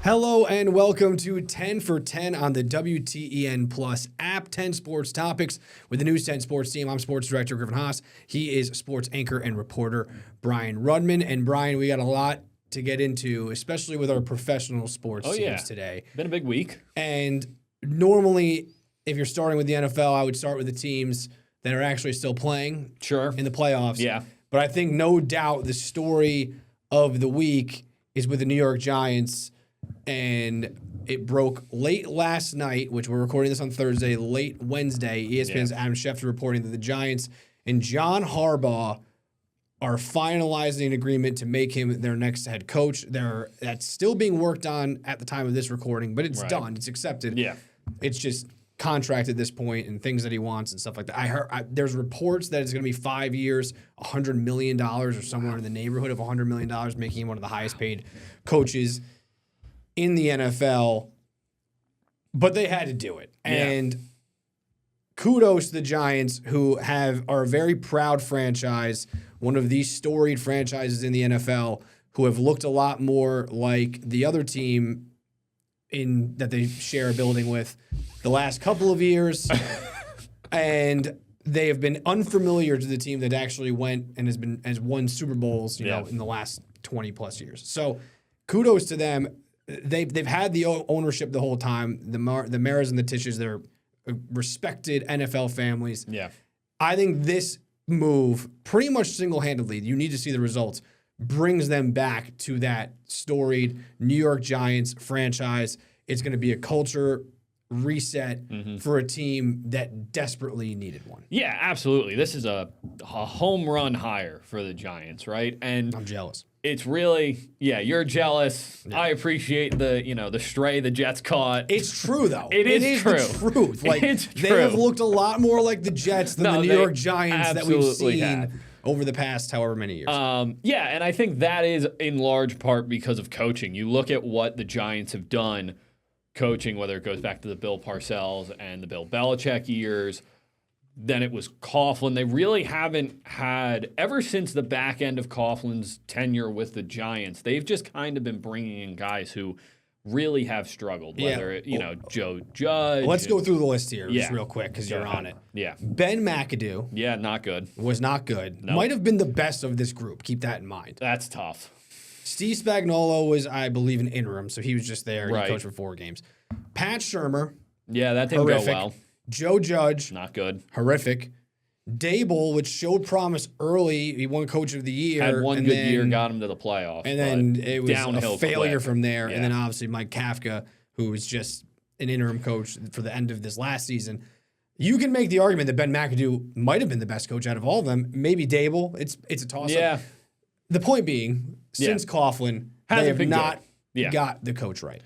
Hello and welcome to 10 for 10 on the WTEN Plus app. 10 sports topics with the News 10 sports team. I'm sports director Griffin Haas. He is sports anchor and reporter Brian Rudman. And Brian, we got a lot to get into, especially with our professional sports teams today. Been a big week. And normally, if you're starting with the NFL, I would start with the teams that are actually still playing in the playoffs. Yeah. But I think no doubt the story of the week is with the New York Giants. And it broke late last night, which we're recording this on Thursday, late Wednesday. ESPN's Adam Schefter reporting that the Giants and John Harbaugh are finalizing an agreement to make him their next head coach. That's still being worked on at the time of this recording, but it's done. It's accepted. Yeah. It's just contract at this point and things that he wants and stuff like that. I heard there's reports that it's going to be 5 years, $100 million or somewhere in the neighborhood of $100 million, making him one of the highest paid coaches in the NFL, but they had to do it. Yeah. And kudos to the Giants, who are a very proud franchise, one of the storied franchises in the NFL, who have looked a lot more like the other team that they share a building with the last couple of years. And they have been unfamiliar to the team that actually went and has won Super Bowls, you know, in the last 20 plus years. So kudos to them. They've had the ownership the whole time. The Maras and the Tisches, they're respected NFL families. Yeah. I think this move, pretty much single-handedly, you need to see the results, brings them back to that storied New York Giants franchise. It's going to be a culture reset for a team that desperately needed one. Yeah, absolutely. This is a home run hire for the Giants, right? And I'm jealous. It's really, you're jealous. Yeah. I appreciate the stray the Jets caught. It's true, though. It is true. The truth. Like, it's true. They have looked a lot more like the Jets than the New York Giants that we've seen had. Over the past however many years. And I think that is in large part because of coaching. You look at what the Giants have done coaching, whether it goes back to the Bill Parcells and the Bill Belichick years. Then it was Coughlin. They really haven't had, ever since the back end of Coughlin's tenure with the Giants, they've just kind of been bringing in guys who really have struggled, whether Joe Judge. Let's go through the list here just real quick because you're on it. Yeah. Ben McAdoo. Yeah, not good. Was not good. Nope. Might have been the best of this group. Keep that in mind. That's tough. Steve Spagnuolo was, I believe, an interim, so he was just there. Right. He coached for 4 games. Pat Shurmur. Yeah, that didn't horrific. go well. Joe Judge. Not good. Horrific. Dable, which showed promise early. He won Coach of the Year. Had one good year, got him to the playoffs. And then it was a failure from there. Yeah. And then obviously Mike Kafka, who was just an interim coach for the end of this last season. You can make the argument that Ben McAdoo might have been the best coach out of all of them. Maybe Dable. It's a toss-up. Yeah. The point being, since Coughlin, they have not got the coach right.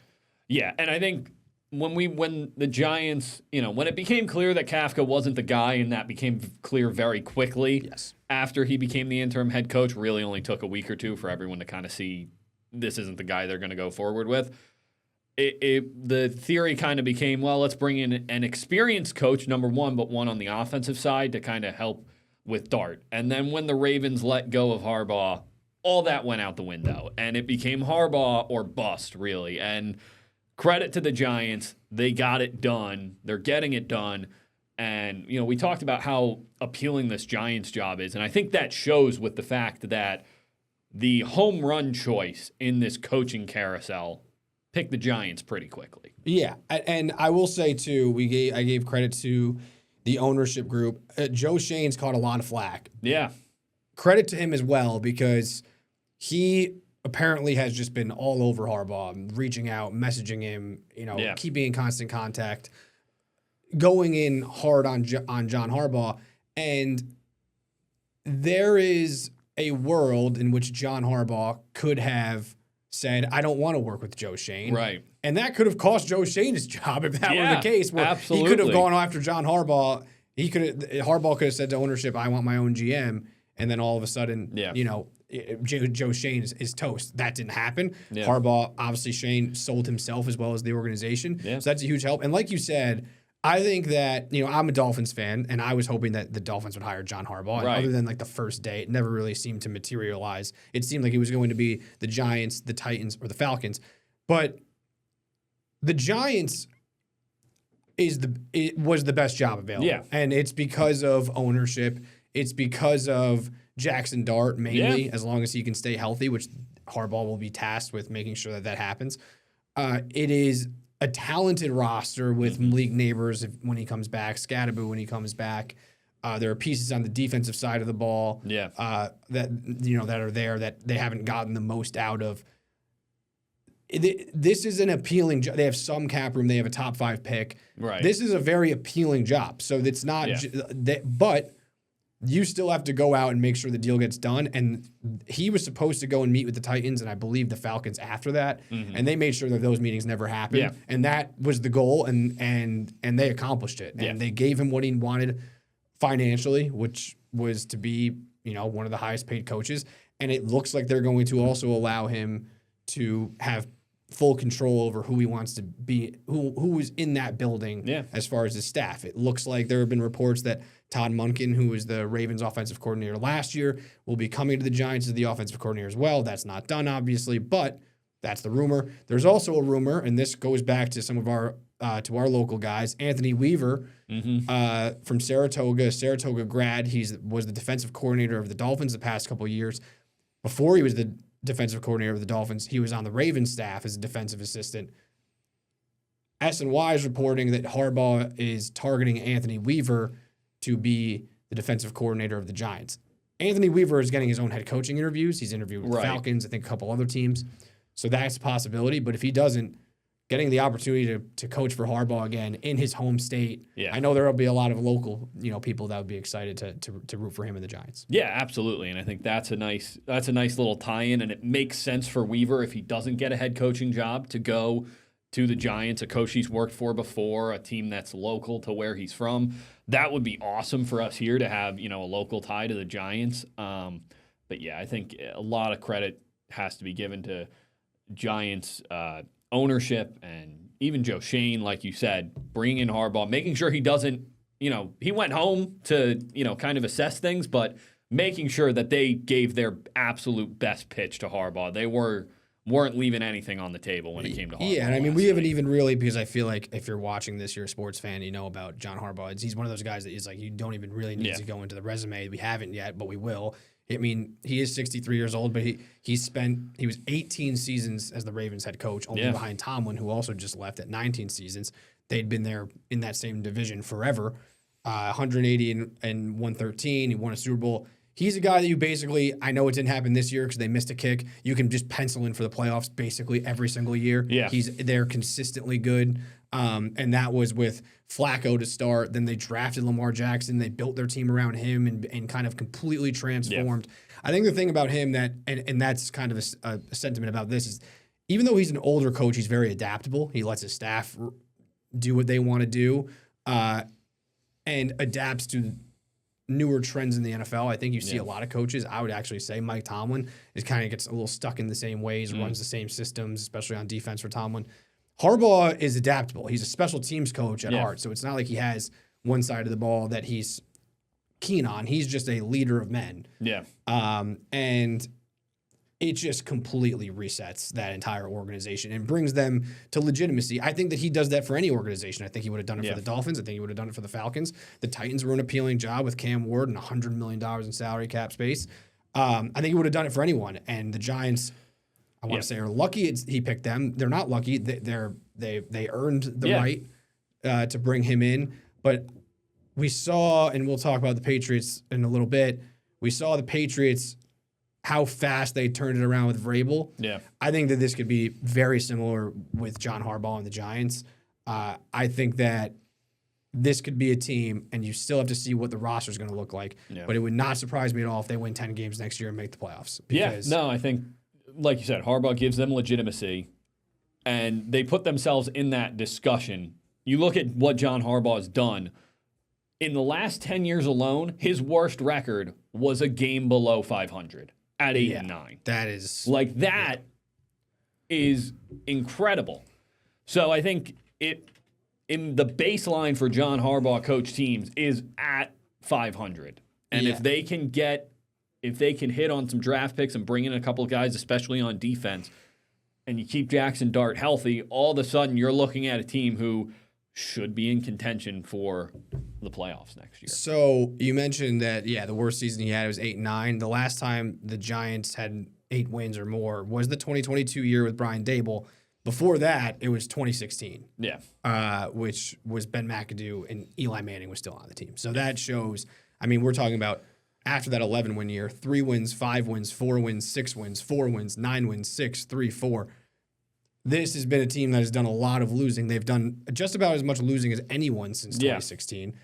Yeah, and I think when the Giants, when it became clear that Kafka wasn't the guy, and that became clear very quickly after he became the interim head coach, really only took a week or two for everyone to kind of see this isn't the guy they're going to go forward with. The theory kind of became, well, let's bring in an experienced coach, number one, but one on the offensive side to kind of help with Dart. And then when the Ravens let go of Harbaugh, all that went out the window, and it became Harbaugh or bust, really. And credit to the Giants. They got it done. They're getting it done. And, we talked about how appealing this Giants job is. And I think that shows with the fact that the home run choice in this coaching carousel picked the Giants pretty quickly. Yeah. And I will say, too, I gave credit to the ownership group. Joe Shane's caught a lot of flack. Yeah. Credit to him as well, because he apparently has just been all over Harbaugh, reaching out, messaging him, keeping in constant contact, going in hard on John Harbaugh. And there is a world in which John Harbaugh could have said, I don't want to work with Joe Shane. Right. And that could have cost Joe Shane his job if that were the case. Where absolutely. He could have gone after John Harbaugh. Harbaugh could have said to ownership, I want my own GM. And then all of a sudden, Joe Shane is toast. That didn't happen. Yeah. Harbaugh, obviously Shane sold himself as well as the organization. Yeah. So that's a huge help. And like you said, I think that, I'm a Dolphins fan, and I was hoping that the Dolphins would hire John Harbaugh. Right. Other than like the first day, it never really seemed to materialize. It seemed like he was going to be the Giants, the Titans, or the Falcons. But the Giants was the best job available. Yeah. And it's because of ownership. It's because of Jackson Dart mainly, as long as he can stay healthy, which Harbaugh will be tasked with making sure that happens. It is a talented roster with Malik Neighbors when he comes back, Scadaboo when he comes back. There are pieces on the defensive side of the ball that are there that they haven't gotten the most out of. This is an appealing job. They have some cap room. They have a top 5 pick. Right. This is a very appealing job. So it's not, but you still have to go out and make sure the deal gets done. And he was supposed to go and meet with the Titans and I believe the Falcons after that. And they made sure that those meetings never happened. Yeah. And that was the goal. And they accomplished it. And they gave him what he wanted financially, which was to be, one of the highest paid coaches. And it looks like they're going to also allow him to have full control over who he wants to be, who is in that building as far as his staff. It looks like there have been reports that Todd Monken, who was the Ravens offensive coordinator last year, will be coming to the Giants as the offensive coordinator as well. That's not done, obviously, but that's the rumor. There's also a rumor, and this goes back to some of our local guys. Anthony Weaver from Saratoga grad. He was the defensive coordinator of the Dolphins the past couple of years. Before he was the defensive coordinator of the Dolphins, he was on the Ravens staff as a defensive assistant. SNY is reporting that Harbaugh is targeting Anthony Weaver to be the defensive coordinator of the Giants. Anthony Weaver is getting his own head coaching interviews. He's interviewed with the Falcons, I think a couple other teams. So that's a possibility. But if he doesn't, getting the opportunity to coach for Harbaugh again in his home state, I know there will be a lot of local people that would be excited to root for him in the Giants. Yeah, absolutely. And I think that's a nice little tie-in, and it makes sense for Weaver if he doesn't get a head coaching job to go to the Giants, a coach he's worked for before, a team that's local to where he's from. That would be awesome for us here to have, a local tie to the Giants. But yeah, I think a lot of credit has to be given to Giants ownership and even Joe Shane, like you said, bringing in Harbaugh, making sure he doesn't, he went home to, kind of assess things, but making sure that they gave their absolute best pitch to Harbaugh. They weren't leaving anything on the table when it came to Harbaugh. Yeah, and I mean, we haven't even really, because I feel like if you're watching this, you're a sports fan, you know about John Harbaugh. He's one of those guys that is like, you don't even really need to go into the resume. We haven't yet, but we will. I mean, he is 63 years old, but he was 18 seasons as the Ravens head coach, only behind Tomlin, who also just left at 19 seasons. They'd been there in that same division forever. 180 and 113. He won a Super Bowl. He's a guy that you basically, I know it didn't happen this year because they missed a kick. You can just pencil in for the playoffs basically every single year. Yeah. They're consistently good. And that was with Flacco to start. Then they drafted Lamar Jackson. They built their team around him and kind of completely transformed. I think the thing about him and that's kind of a sentiment about this is even though he's an older coach, he's very adaptable. He lets his staff do what they want to do and adapts to newer trends in the NFL. I think you see a lot of coaches. I would actually say Mike Tomlin kind of gets a little stuck in the same ways, runs the same systems, especially on defense for Tomlin. Harbaugh is adaptable. He's a special teams coach at heart, so it's not like he has one side of the ball that he's keen on. He's just a leader of men. Yeah. And it just completely resets that entire organization and brings them to legitimacy. I think that he does that for any organization. I think he would have done it for the Dolphins. I think he would have done it for the Falcons. The Titans were an appealing job with Cam Ward and $100 million in salary cap space. I think he would have done it for anyone. And the Giants, I want to say, are lucky he picked them. They're not lucky. They earned the right to bring him in. But we saw, and we'll talk about the Patriots in a little bit, we saw the Patriots, how fast they turned it around with Vrabel. Yeah. I think that this could be very similar with John Harbaugh and the Giants. I think that this could be a team, and you still have to see what the roster is going to look like. Yeah. But it would not surprise me at all if they win 10 games next year and make the playoffs. I think, like you said, Harbaugh gives them legitimacy, and they put themselves in that discussion. You look at what John Harbaugh has done. In the last 10 years alone, his worst record was a game below 500. At 8-9. That is... that is incredible. So I think in the baseline for John Harbaugh coach teams is at 500. And if they can hit on some draft picks and bring in a couple of guys, especially on defense, and you keep Jackson Dart healthy, all of a sudden you're looking at a team who should be in contention for the playoffs next year. So you mentioned that, the worst season he had was 8-9. The last time the Giants had 8 wins or more was the 2022 year with Brian Dable. Before that, it was 2016. Yeah. Which was Ben McAdoo and Eli Manning was still on the team. So that shows, we're talking about after that 11-win year, 3 wins, 5 wins, 4 wins, 6 wins, 4 wins, 9 wins, 6, 3, 4. This has been a team that has done a lot of losing. They've done just about as much losing as anyone since 2016.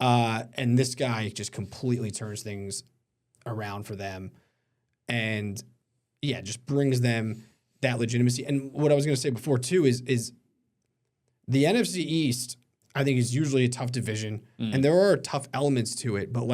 And this guy just completely turns things around for them. And, just brings them that legitimacy. And what I was going to say before, too, is the NFC East, I think, is usually a tough division. And there are tough elements to it. But,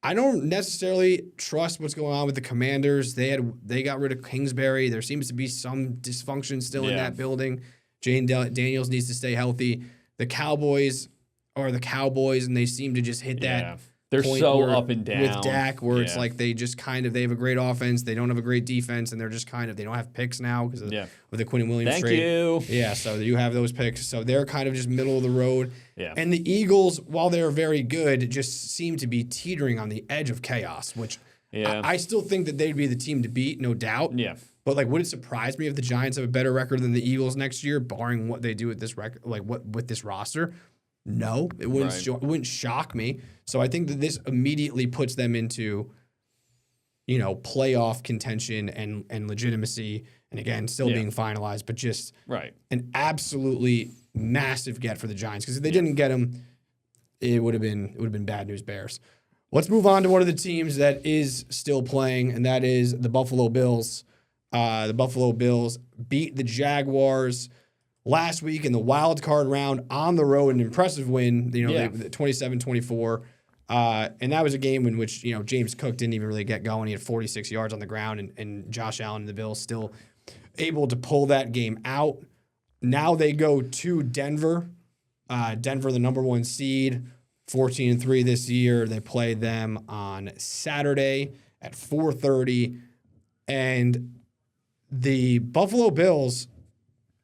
I don't necessarily trust what's going on with the Commanders. They got rid of Kingsbury. There seems to be some dysfunction still in that building. Jane Daniels needs to stay healthy. The Cowboys are the Cowboys, and they seem to just hit that. They're so up and down with Dak, where it's like they just they have a great offense, they don't have a great defense, and they're just they don't have picks now because of the Quinn Williams trade. Thank you. Yeah, so you have those picks. So they're kind of just middle of the road. Yeah. And the Eagles, while they're very good, just seem to be teetering on the edge of chaos, which I still think that they'd be the team to beat, no doubt. Yeah. But would it surprise me if the Giants have a better record than the Eagles next year, barring what they do with this record, with this roster? No, it wouldn't. It wouldn't shock me. So I think that this immediately puts them into, playoff contention and legitimacy. And again, still being finalized, but just an absolutely massive get for the Giants. Because if they didn't get him, it would have been bad news Bears. Let's move on to one of the teams that is still playing, and that is the Buffalo Bills. The Buffalo Bills beat the Jaguars last week in the wild card round on the road, an impressive win, 27-24. And that was a game in which, James Cook didn't even really get going. He had 46 yards on the ground, and Josh Allen and the Bills still able to pull that game out. Now they go to Denver. Denver, the number 1 seed, 14-3 this year. They play them on Saturday at 4:30. And the Buffalo Bills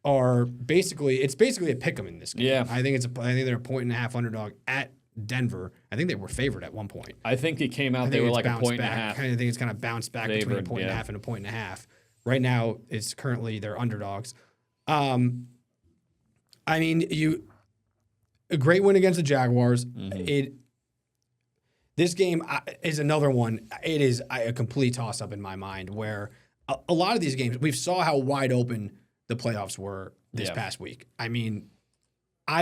are basically a pick'em in this game. Yeah. I think they're a 1.5 underdog at Denver. I think they were favored at one point. I think it came out they were like a 1.5. I think it's kind of bounced back between a 1.5 and a 1.5. Right now, it's currently they're underdogs. A great win against the Jaguars. Mm-hmm. This game is another one. It is a complete toss-up in my mind where a lot of these games, we saw how wide open the playoffs were this past week. I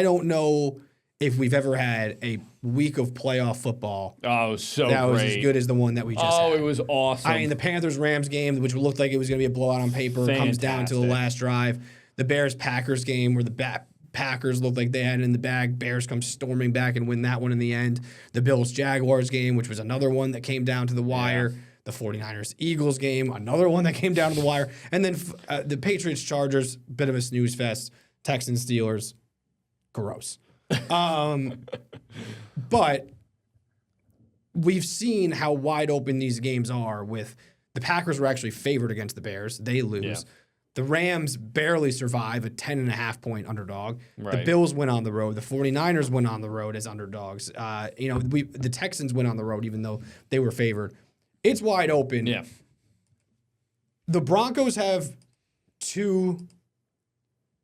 don't know if we've ever had a week of playoff football. Oh, it was so that great. was as good as the one that we just had. Oh, it was awesome. The Panthers-Rams game, which looked like it was going to be a blowout on paper, comes down to the last drive. The Bears-Packers game where the Packers looked like they had it in the bag. Bears come storming back and win that one in the end. The Bills-Jaguars game, which was another one that came down to the wire. Yeah. The 49ers-Eagles game, another one that came down to the wire. And then the Patriots-Chargers, bit of a snooze fest. Texans-Steelers, gross. But we've seen how wide open these games are with the Packers were actually favored against the Bears. They lose. Yeah. The Rams barely survive, a 10.5-point underdog. Right. The Bills went on the road. The 49ers went on the road as underdogs. The Texans went on the road even though they were favored. It's wide open. Yeah. The Broncos have 2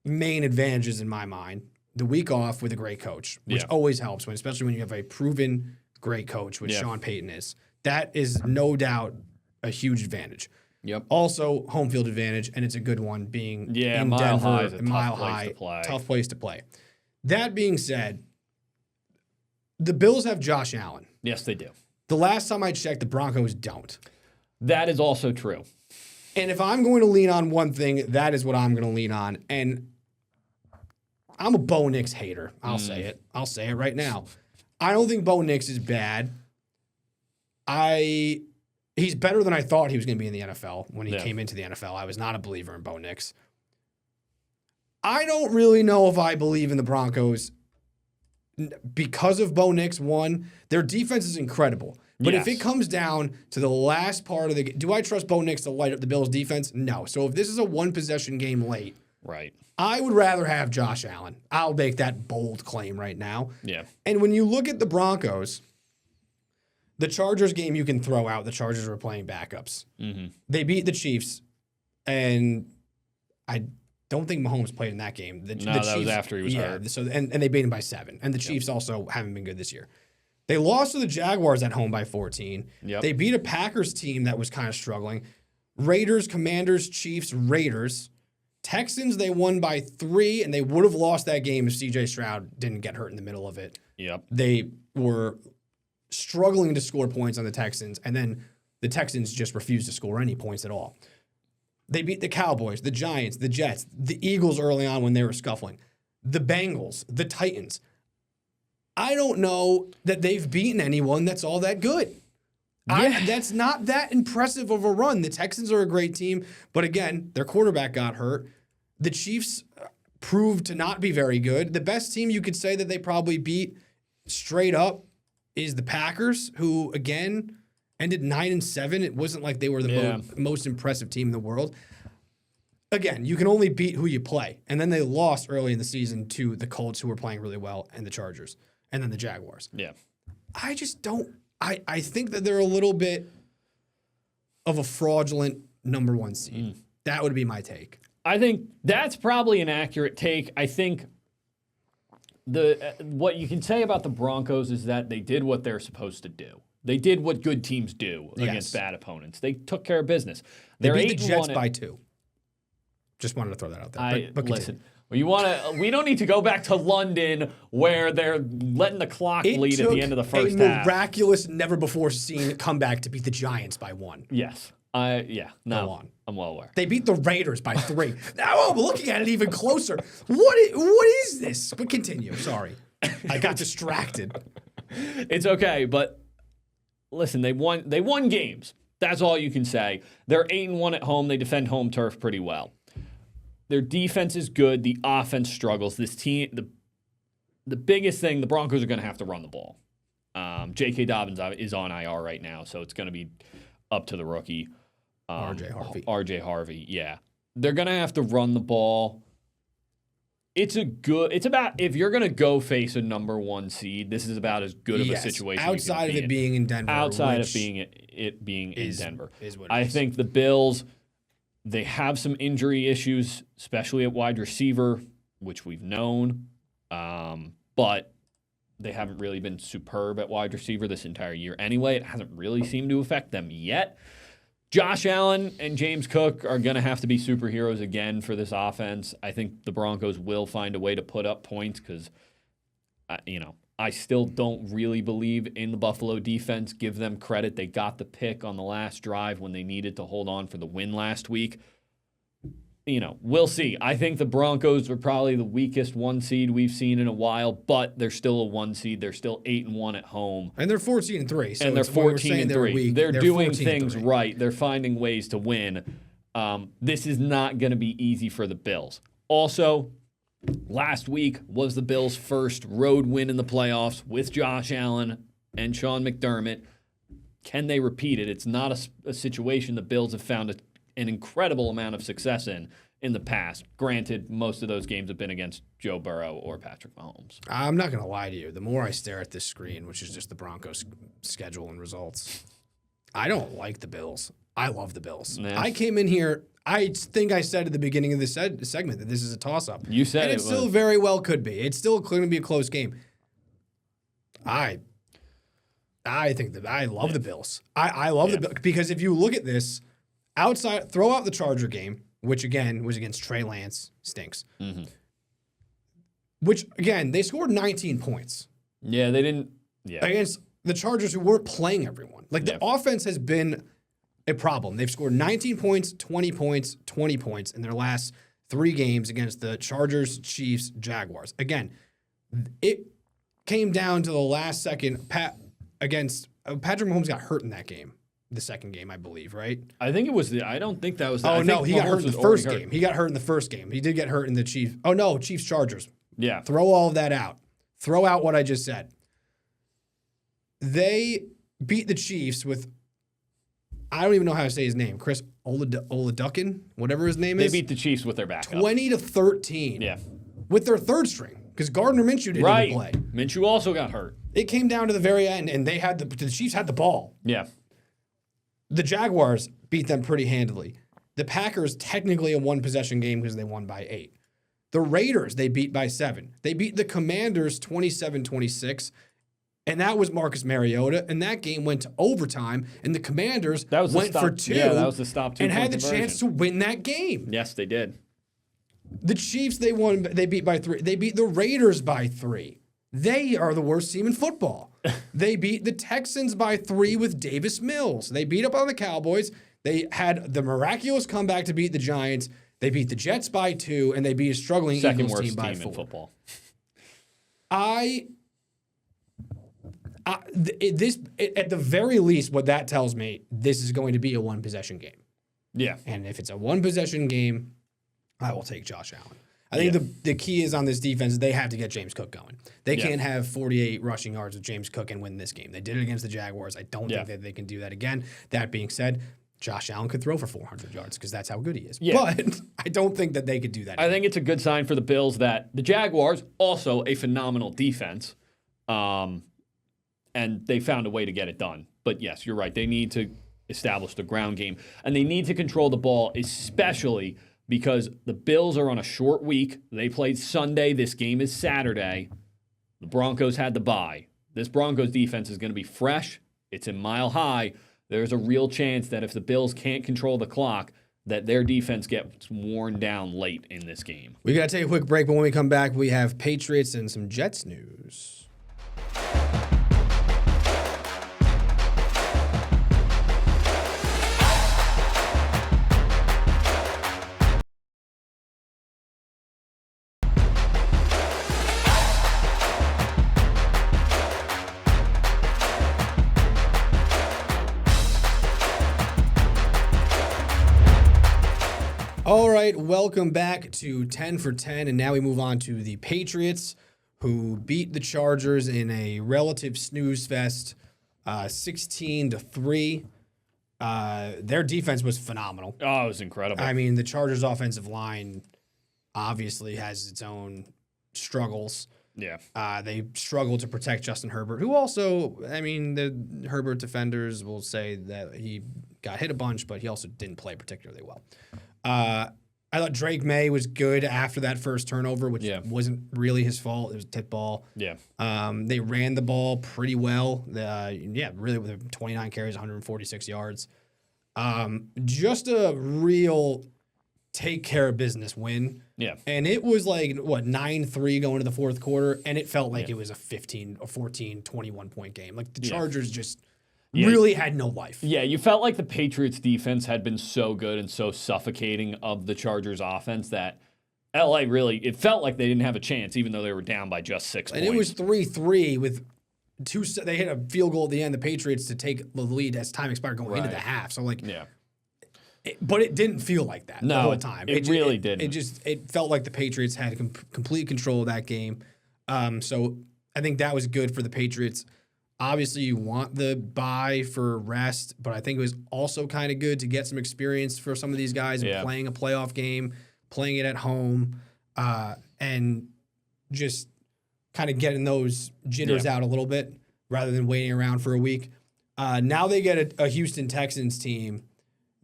main advantages in my mind. The week off with a great coach, which always helps, especially when you have a proven great coach, which Sean Payton is. That is no doubt a huge advantage. Yep. Also, home field advantage, and it's a good one being in Mile Denver. High is a Mile High, tough place to play. That being said, the Bills have Josh Allen. Yes, they do. The last time I checked, the Broncos don't. That is also true. And if I'm going to lean on one thing, that is what I'm going to lean on. And I'm a Bo Nix hater. I'll say it. I'll say it right now. I don't think Bo Nix is bad. He's better than I thought he was going to be in the NFL when he came into the NFL. I was not a believer in Bo Nix. I don't really know if I believe in the Broncos because of Bo Nix. One, their defense is incredible, But Yes. if it comes down to the last part of the game, do I trust Bo Nix to light up the Bills' defense? No. So if this is a one-possession game late, Right. I would rather have Josh Allen. I'll make that bold claim right now. Yeah. And when you look at the Broncos, the Chargers game you can throw out. The Chargers were playing backups. Mm-hmm. They beat the Chiefs, and I don't think Mahomes played in that game. The that Chiefs, was after he was hurt. So and they beat him by 7. And the Chiefs also haven't been good this year. They lost to the Jaguars at home by 14. Yep. They beat a Packers team that was kind of struggling. Raiders, Commanders, Chiefs, Raiders. Texans, they won by 3, and they would have lost that game if C.J. Stroud didn't get hurt in the middle of it. Yep. They were struggling to score points on the Texans, and then the Texans just refused to score any points at all. They beat the Cowboys, the Giants, the Jets, the Eagles early on when they were scuffling, the Bengals, the Titans. I don't know that they've beaten anyone that's all that good. Yeah. That's not that impressive of a run. The Texans are a great team, but again, their quarterback got hurt. The Chiefs proved to not be very good. The best team you could say that they probably beat straight up is the Packers, who again ended 9-7. It wasn't like they were the most impressive team in the world. Again, you can only beat who you play. And then they lost early in the season to the Colts, who were playing really well, and the Chargers, and then the Jaguars. Yeah. I just don't. I think that they're a little bit of a fraudulent number 1 seed. That would be my take. I think that's probably an accurate take. I think what you can say about the Broncos is that they did what they're supposed to do. They did what good teams do against bad opponents. They took care of business. They beat the Jets by 2. Just wanted to throw that out there. But listen, we don't need to go back to London where they're letting the clock bleed at the end of the first half. A miraculous, never before seen comeback to beat the Giants by 1. Yes. No, Go on. I'm well aware. They beat the Raiders by 3. Now I'm looking at it even closer. What is this? But continue. Sorry. I got distracted. It's okay, but listen, they won games. That's all you can say. They're 8-1 at home. They defend home turf pretty well. Their defense is good. The offense struggles. This team, the biggest thing, the Broncos are going to have to run the ball. J.K. Dobbins is on IR right now, so it's going to be up to the rookie. R.J. Harvey, yeah. They're going to have to run the ball. It's about, if you're going to go face a number 1 seed, this is about as good of a situation outside of it being in Denver. Outside of it being in Denver. Is what I think the Bills, they have some injury issues, especially at wide receiver, which we've known. But they haven't really been superb at wide receiver this entire year anyway. It hasn't really seemed to affect them yet. Josh Allen and James Cook are going to have to be superheroes again for this offense. I think the Broncos will find a way to put up points because, I still don't really believe in the Buffalo defense. Give them credit. They got the pick on the last drive when they needed to hold on for the win last week. We'll see. I think the Broncos are probably the weakest 1 seed we've seen in a while, but they're still a 1 seed. They're still 8-1 at home. And they're 14-3. So and they're 14-3. They're doing things 14-3. right. They're finding ways to win. This is not going to be easy for the Bills. Also, last week was the Bills' first road win in the playoffs with Josh Allen and Sean McDermott. Can they repeat it? It's not a situation the Bills have found an incredible amount of success in the past. Granted, most of those games have been against Joe Burrow or Patrick Mahomes. I'm not going to lie to you. The more I stare at this screen, which is just the Broncos' schedule and results, I don't like the Bills. I love the Bills. Nah. I came in here, I think I said at the beginning of this segment that this is a toss-up. You said and it still very well could be. It's still going to be a close game. I think that I love the Bills. I love the Bills because if you look at this, throw out the Charger game, which again was against Trey Lance, stinks. Mm-hmm. Which again, they scored 19 points. Yeah, they didn't. Yeah, against the Chargers who weren't playing everyone. The offense has been a problem. They've scored 19 points, 20 points, 20 points in their last 3 games against the Chargers, Chiefs, Jaguars. Again, it came down to the last second. Patrick Mahomes got hurt in that game. The second game, I believe, right? I think it was I don't think that was. Oh, no, he got hurt in the first game. He got hurt in the first game. He did get hurt in the Chiefs. Oh, no, Chiefs-Chargers. Yeah. Throw all of that out. Throw out what I just said. They beat the Chiefs with, I don't even know how to say his name, Chris Oladukin, whatever his name is. They beat the Chiefs with their backup. 20-13. Yeah. With their third string, because Gardner Minshew didn't even play. Minshew also got hurt. It came down to the very end, and the Chiefs had the ball. Yeah. The Jaguars beat them pretty handily. The Packers, technically a one-possession game because they won by 8. The Raiders, they beat by 7. They beat the Commanders 27-26, and that was Marcus Mariota, and that game went to overtime, and the Commanders went for 2. Yeah, that was the stop 2 and had the conversion. chance to win that game. Yes, they did. The Chiefs, they beat by 3. They beat the Raiders by 3. They are the worst team in football. They beat the Texans by 3 with Davis Mills. They beat up on the Cowboys. They had the miraculous comeback to beat the Giants. They beat the Jets by 2, and they beat a struggling Eagles team by 4. In football. At the very least, what that tells me, this is going to be a one-possession game. Yeah. And if it's a one-possession game, I will take Josh Allen. I think the key is on this defense, they have to get James Cook going. They can't have 48 rushing yards with James Cook and win this game. They did it against the Jaguars. I don't think that they can do that again. That being said, Josh Allen could throw for 400 yards because that's how good he is. Yeah. But I don't think that they could do that. I think it's a good sign for the Bills that the Jaguars, also a phenomenal defense, and they found a way to get it done. But yes, you're right. They need to establish the ground game, and they need to control the ball, especially because the Bills are on a short week. They played Sunday. This game is Saturday. The Broncos had the bye. This Broncos defense is going to be fresh. It's in Mile High. There's a real chance that if the Bills can't control the clock, that their defense gets worn down late in this game. We got to take a quick break, but when we come back, we have Patriots and some Jets news. All right, welcome back to 10 for 10, and now we move on to the Patriots, who beat the Chargers in a relative snooze fest, 16-3. Their defense was phenomenal. Oh, it was incredible. I mean, the Chargers' offensive line obviously has its own struggles. Yeah. They struggle to protect Justin Herbert, who also, I mean, the Herbert defenders will say that he got hit a bunch, but he also didn't play particularly well. I thought Drake May was good after that first turnover, which wasn't really his fault. It was a tip ball. Yeah. They ran the ball pretty well. Really with 29 carries, 146 yards. Just a real take care of business win. Yeah. And it was like, 9-3 going to the fourth quarter, and it felt like it was a 15 or 14, 21-point game. Like the Chargers just really had no life. Yeah, you felt like the Patriots defense had been so good and so suffocating of the Chargers offense that LA it felt like they didn't have a chance, even though they were down by just 6 points. And it was 3-3 with they hit a field goal at the end, the Patriots, to take the lead as time expired going into the half. So but it didn't feel like that the whole time. It really didn't. It felt like the Patriots had complete control of that game. So I think that was good for the Patriots. Obviously, you want the bye for rest, but I think it was also kind of good to get some experience for some of these guys playing a playoff game, playing it at home, and just kind of getting those jitters out a little bit rather than waiting around for a week. Now they get a Houston Texans team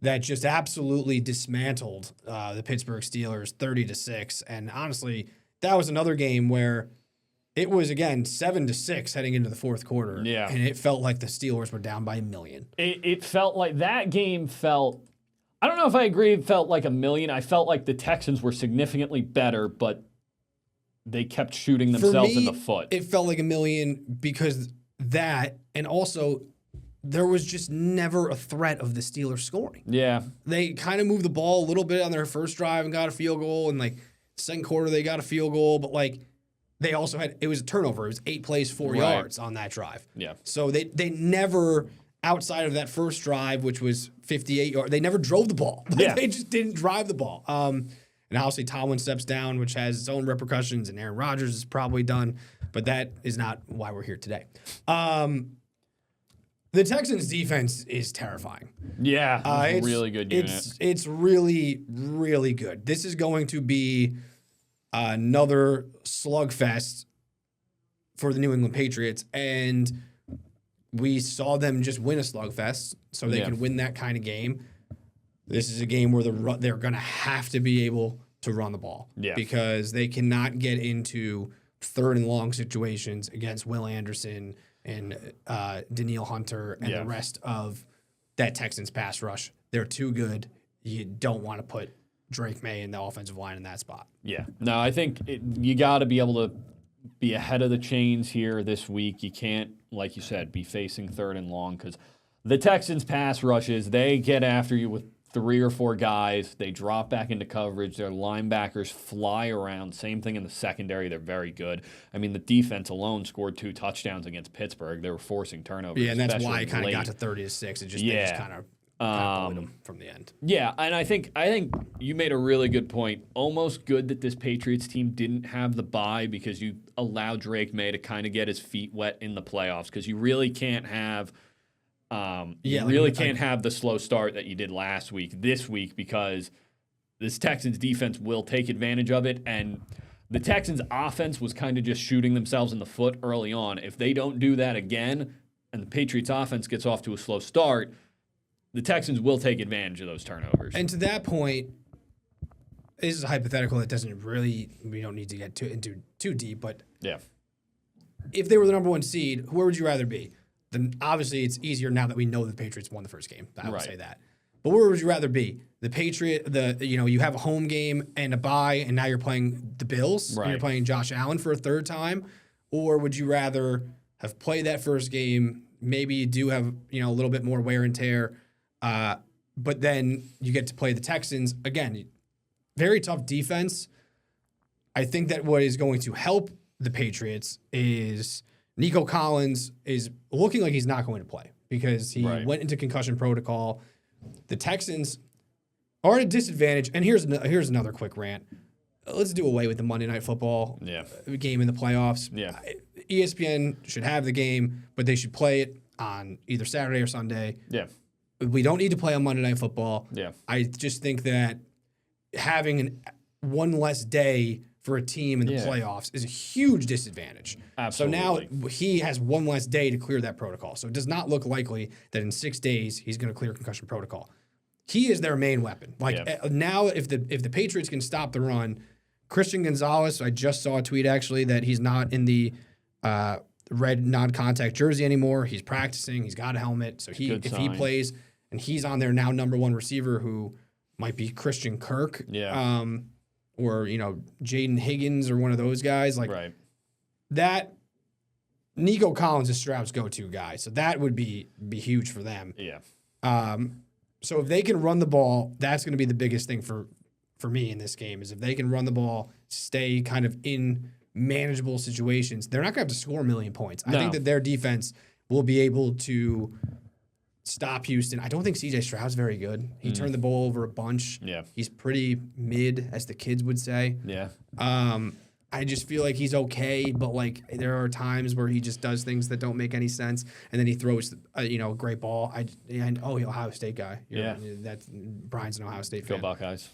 that just absolutely dismantled the Pittsburgh Steelers 30-6. And honestly, that was another game where it was, again, 7-6 heading into the fourth quarter. Yeah. And it felt like the Steelers were down by 1 million. It felt like that game felt, I don't know if I agree it felt like 1 million. I felt like the Texans were significantly better, but they kept shooting themselves in the foot. It felt like 1 million because that, and also there was just never a threat of the Steelers scoring. Yeah. They kind of moved the ball a little bit on their first drive and got a field goal, and second quarter they got a field goal, but they also it was a turnover. It was 8 plays, 4 yards on that drive. Yeah. So they never, outside of that first drive, which was 58 yards, they never drove the ball. They just didn't drive the ball. And obviously Tomlin steps down, which has its own repercussions, and Aaron Rodgers is probably done, but that is not why we're here today. The The Texans' defense is terrifying. Yeah, it's a really good unit. It's really, really good. This is going to be another slugfest for the New England Patriots, and we saw them just win a slugfest, so they can win that kind of game. This is a game where they're going to have to be able to run the ball because they cannot get into 3rd and long situations against Will Anderson and Danielle Hunter and the rest of that Texans pass rush. They're too good. You don't want to put Drake May in the offensive line in that spot. Yeah. No, I think you got to be able to be ahead of the chains here this week. You can't, like you said, be facing 3rd and long because the Texans pass rushes, they get after you with 3 or 4 guys. They drop back into coverage. Their linebackers fly around. Same thing in the secondary. They're very good. I mean, the defense alone scored 2 touchdowns against Pittsburgh. They were forcing turnovers. Yeah, and that's why it kind of got to 30-6. They just kind of bullied them from the end. Yeah, and I think you made a really good point. Almost good that this Patriots team didn't have the bye because you allow Drake May to kind of get his feet wet in the playoffs because you really can't have – can't have the slow start that you did last week, this week, because this Texans defense will take advantage of it. And the Texans offense was kind of just shooting themselves in the foot early on. If they don't do that again and the Patriots offense gets off to a slow start, the Texans will take advantage of those turnovers. And to that point, this is a hypothetical that doesn't really, we don't need to get into too deep, but if they were the number 1 seed, where would you rather be? Then obviously it's easier now that we know the Patriots won the first game. I would say that. But where would you rather be? You have a home game and a bye, and now you're playing the Bills, and you're playing Josh Allen for a 3rd time, or would you rather have played that first game? Maybe you do have a little bit more wear and tear, but then you get to play the Texans again. Very tough defense. I think that what is going to help the Patriots is Nico Collins is looking like he's not going to play because he went into concussion protocol. The Texans are at a disadvantage. And here's another quick rant. Let's do away with the Monday Night Football game in the playoffs. Yeah. ESPN should have the game, but they should play it on either Saturday or Sunday. Yeah. We don't need to play on Monday Night Football. Yeah. I just think that having one less day for a team in the playoffs is a huge disadvantage. Absolutely. So now he has one less day to clear that protocol. So it does not look likely that in 6 days he's going to clear concussion protocol. He is their main weapon. Now, if the Patriots can stop the run, Christian Gonzalez, I just saw a tweet actually that he's not in the red non-contact jersey anymore. He's practicing. He's got a helmet. So he plays and he's on their now number 1 receiver who might be Christian Kirk. Yeah. Or, Jaden Higgins or one of those guys. That Nico Collins is Stroud's go-to guy. So that would be huge for them. Yeah. So if they can run the ball, that's going to be the biggest thing for me in this game is if they can run the ball, stay kind of in manageable situations, they're not going to have to score a million points. I think that their defense will be able to stop Houston. I don't think C.J. Stroud's very good. He turned the ball over a bunch. Yeah. He's pretty mid, as the kids would say. Yeah. I just feel like he's okay, but there are times where he just does things that don't make any sense, and then he throws a great ball. Ohio State guy. That's Brian's an Ohio State fan. Go Buckeyes.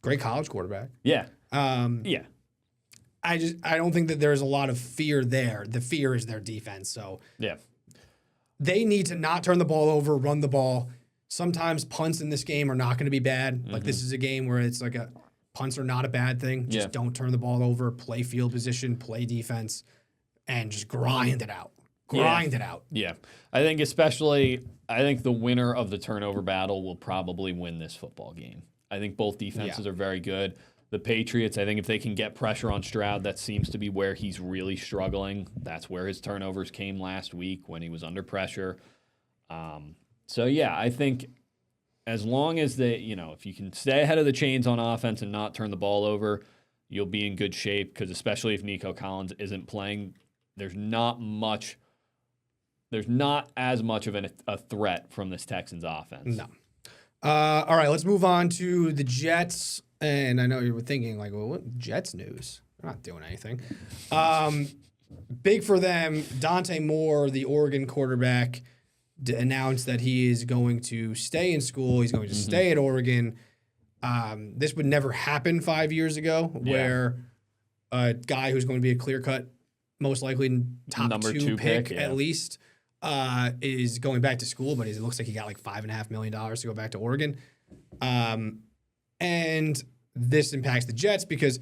Great college quarterback. Yeah. I don't think that there's a lot of fear there. The fear is their defense. So they need to not turn the ball over, run the ball. Sometimes punts in this game are not going to be bad. Like this is a game where it's like punts are not a bad thing. Just don't turn the ball over, play field position, play defense, and just grind it out. Grind it out. Yeah. I think the winner of the turnover battle will probably win this football game. I think both defenses are very good. The Patriots, I think if they can get pressure on Stroud, that seems to be where he's really struggling. That's where his turnovers came last week when he was under pressure. I think as long as if you can stay ahead of the chains on offense and not turn the ball over, you'll be in good shape because especially if Nico Collins isn't playing, there's not as much of a threat from this Texans offense. No. All right, let's move on to the Jets. And I know you were thinking, what Jets news? They're not doing anything. Big for them, Dante Moore, the Oregon quarterback, announced that he is going to stay in school. He's going to stay at Oregon. This would never happen 5 years ago, where a guy who's going to be a clear-cut, most likely top number two pick at least, is going back to school, but it looks like he got like $5.5 million to go back to Oregon. And this impacts the Jets because